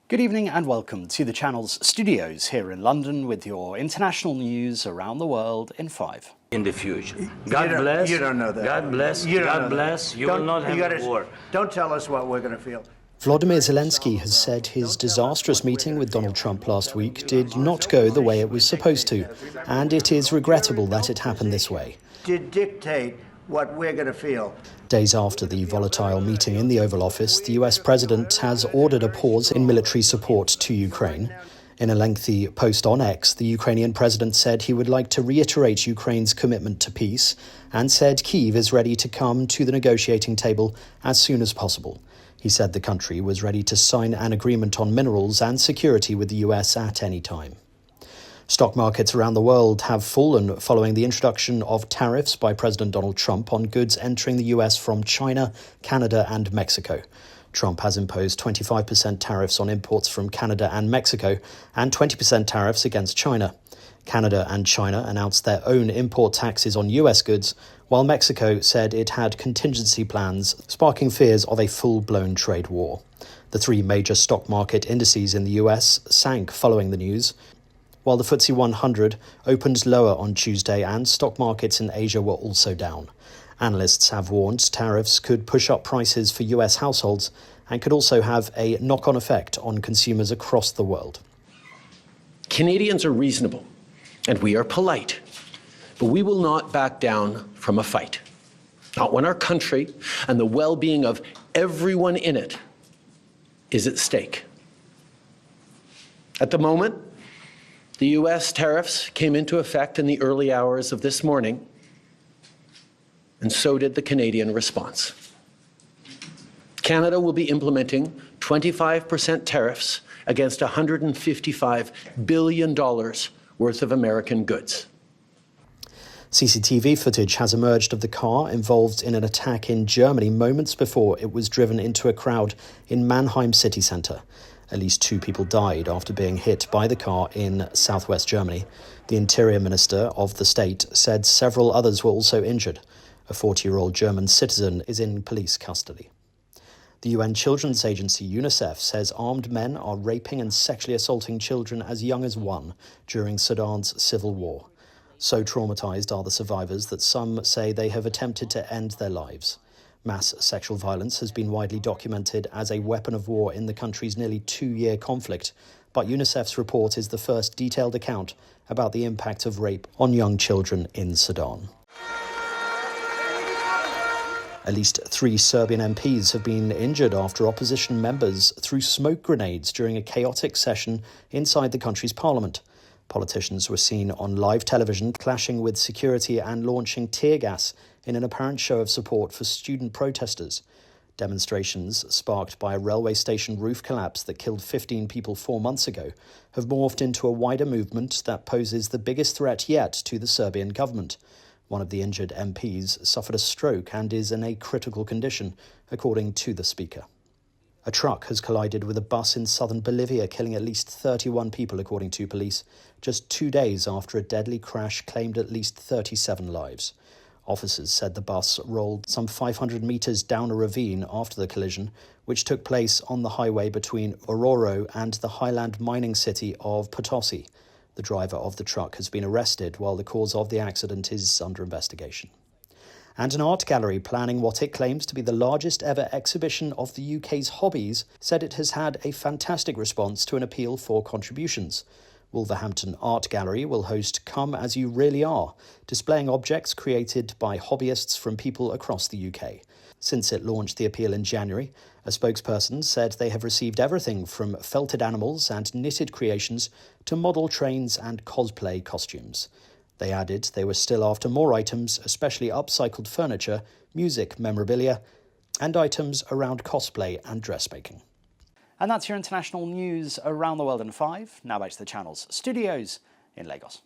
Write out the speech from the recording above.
Good evening and welcome to the channel's studios here in London with your international news around the world in 5. In the future. God bless. You don't know that. God bless. God bless. You will not have a war. Don't tell us what we're going to feel. Vladimir Zelensky has said his disastrous meeting with Donald Trump last week did not go the way it was supposed to, and it is regrettable that it happened this way. To dictate what we're going to feel. Days after the volatile meeting in the Oval Office, the US president has ordered a pause in military support to Ukraine. In a lengthy post on X, the Ukrainian president said he would like to reiterate Ukraine's commitment to peace and said Kyiv is ready to come to the negotiating table as soon as possible. He said the country was ready to sign an agreement on minerals and security with the US at any time. Stock markets around the world have fallen following the introduction of tariffs by President Donald Trump on goods entering the US from China, Canada and Mexico. Trump has imposed 25% tariffs on imports from Canada and Mexico and 20% tariffs against China. Canada and China announced their own import taxes on US goods, while Mexico said it had contingency plans, sparking fears of a full-blown trade war. The three major stock market indices in the US sank following the news, while the FTSE 100 opened lower on Tuesday and stock markets in Asia were also down. Analysts have warned tariffs could push up prices for US households and could also have a knock-on effect on consumers across the world. Canadians are reasonable and we are polite, but we will not back down from a fight. Not when our country and the well-being of everyone in it is at stake. At the moment, the US tariffs came into effect in the early hours of this morning, and so did the Canadian response. Canada will be implementing 25% tariffs against $155 billion worth of American goods. CCTV footage has emerged of the car involved in an attack in Germany moments before it was driven into a crowd in Mannheim city centre. At least 2 people died after being hit by the car in southwest Germany. The Interior Minister of the state said several others were also injured. A 40-year-old German citizen is in police custody. The UN Children's Agency UNICEF says armed men are raping and sexually assaulting children as young as 1 during Sudan's civil war. So traumatized are the survivors that some say they have attempted to end their lives. Mass sexual violence has been widely documented as a weapon of war in the country's nearly 2-year conflict, but UNICEF's report is the first detailed account about the impact of rape on young children in Sudan. At least 3 Serbian MPs have been injured after opposition members threw smoke grenades during a chaotic session inside the country's parliament. Politicians were seen on live television clashing with security and launching tear gas in an apparent show of support for student protesters. Demonstrations sparked by a railway station roof collapse that killed 15 people 4 months ago have morphed into a wider movement that poses the biggest threat yet to the Serbian government. One of the injured MPs suffered a stroke and is in a critical condition, according to the speaker. A truck has collided with a bus in southern Bolivia, killing at least 31 people, according to police, just 2 days after a deadly crash claimed at least 37 lives. Officers said the bus rolled some 500 meters down a ravine after the collision, which took place on the highway between Oruro and the highland mining city of Potosi. The driver of the truck has been arrested while the cause of the accident is under investigation. And an art gallery planning what it claims to be the largest ever exhibition of the UK's hobbies said it has had a fantastic response to an appeal for contributions. Wolverhampton Art Gallery will host Come As You Really Are, displaying objects created by hobbyists from people across the UK. Since it launched the appeal in January, a spokesperson said they have received everything from felted animals and knitted creations to model trains and cosplay costumes. They added they were still after more items, especially upcycled furniture, music, memorabilia, and items around cosplay and dressmaking. And that's your international news around the world in 5. Now back to the channel's studios in Lagos.